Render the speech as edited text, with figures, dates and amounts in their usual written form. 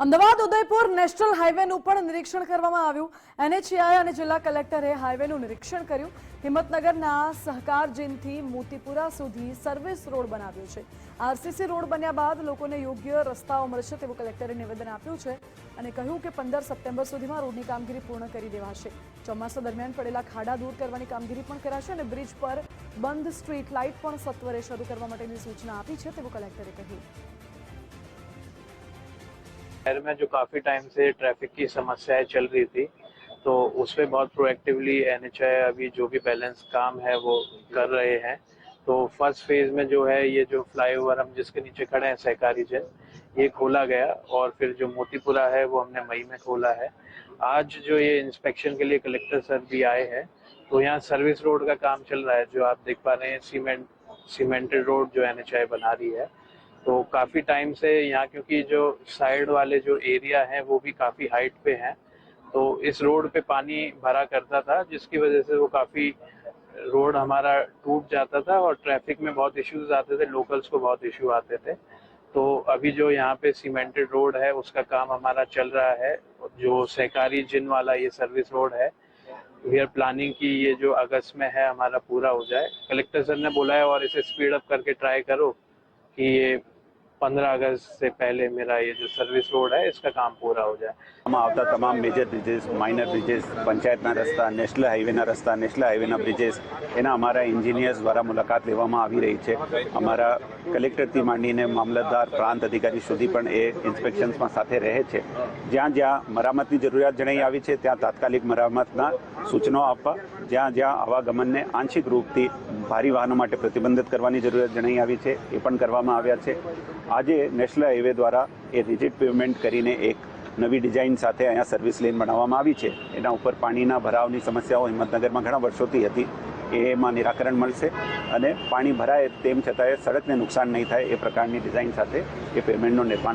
Ahmedabad Udaipur national હાઈવેનું પણ નિરીક્ષણ કરવામાં આવ્યું। એનએચએઆઈ અને જિલ્લા કલેક્ટરે હાઈવેનું નિરીક્ષણ કર્યું। હિંમતનગરના સહકારજીનથી મોતીપુરા સુધી સર્વિસ રોડ બનાવ્યો છે। આરસીસી રોડ બન્યા બાદ લોકોને યોગ્ય રસ્તાઓ મળશે તેવું કલેક્ટરે નિવેદન આપ્યું છે અને કહ્યું કે 15 સપ્ટેમ્બર સુધીમાં રોડની કામગીરી પૂર્ણ કરી દેવાશે। ચોમાસા દરમિયાન પડેલા ખાડા દૂર કરવાની કામગીરી પણ કરાશે અને બ્રિજ પર બંધ સ્ટ્રીટ લાઇટ પણ સત્વરે શરૂ કરવા માટેની સૂચના આપી છે તેવું કલેક્ટરે કહ્યું। शहर में जो काफ़ी टाइम से ट्रैफिक की समस्याएं चल रही थी, तो उस पर बहुत प्रोएक्टिवली एनएचआई अभी जो भी बैलेंस काम है वो कर रहे हैं। तो फर्स्ट फेज में जो है ये जो फ्लाईओवर हम जिसके नीचे खड़े हैं सहकारी जन, ये खोला गया और फिर जो मोतीपुरा है वो हमने मई में खोला है। आज जो ये इंस्पेक्शन के लिए कलेक्टर सर भी आए हैं, तो यहाँ सर्विस रोड का काम चल रहा है। जो आप देख पा रहे हैं सीमेंटेड रोड जो एनएचआई बना रही है। तो काफ़ी टाइम से यहाँ क्योंकि जो साइड वाले जो एरिया हैं वो भी काफ़ी हाइट पे हैं, तो इस रोड पे पानी भरा करता था, जिसकी वजह से वो काफ़ी रोड हमारा टूट जाता था और ट्रैफिक में बहुत इश्यूज आते थे, लोकल्स को बहुत इश्यू आते थे। तो अभी जो यहाँ पे सीमेंटेड रोड है उसका काम हमारा चल रहा है। जो सहकारी जिन वाला ये सर्विस रोड है, वी आर प्लानिंग की ये जो अगस्त में है हमारा पूरा हो जाए। कलेक्टर सर ने बोला है और इसे स्पीड अप करके ट्राई करो कि ये 15 अगस्त से पहले मेरा ये जो सर्विस रोड है इसका काम पूरा हो जाए। આવતા તમામ મેજર બ્રિજેસ, માઇનર બ્રિજેસ, પંચાયતના રસ્તા, નેશનલ હાઈવેના રસ્તા, નેશનલ હાઈવેના બ્રિજેસ, એના અમારા એન્જિનિયર્સ દ્વારા મુલાકાત લેવામાં આવી રહી છે। અમારા કલેક્ટરથી માંડીને મામલતદાર, પ્રાંત અધિકારી સુધી પણ એ ઇન્સ્પેક્શન્સમાં સાથે રહે છે। જ્યાં જ્યાં મરામતની જરૂરિયાત જણાઈ આવી છે ત્યાં તાત્કાલિક મરામતના સૂચનાઓ આપવા, જ્યાં જ્યાં આવાગમનને આંશિક રૂપથી ભારી વાહનો માટે પ્રતિબંધિત કરવાની જરૂરિયાત જણાઈ આવી છે એ પણ કરવામાં આવ્યા છે। આજે નેશનલ હાઈવે દ્વારા એ રિજિડ પેવમેન્ટ કરીને એક નવી ડિઝાઇન સાથે અહીંયા સર્વિસ લેન બનાવવામાં આવી છે। એના ઉપર પાણીના ભરાવની સમસ્યાઓ હિંમતનગરમાં ઘણા વર્ષોથી હતી, એમાં નિરાકરણ મળશે અને પાણી ભરાય તેમ છતાંય સડકને નુકસાન નહીં થાય એ પ્રકારની ડિઝાઇન સાથે એ પેવમેન્ટનું નિર્માણ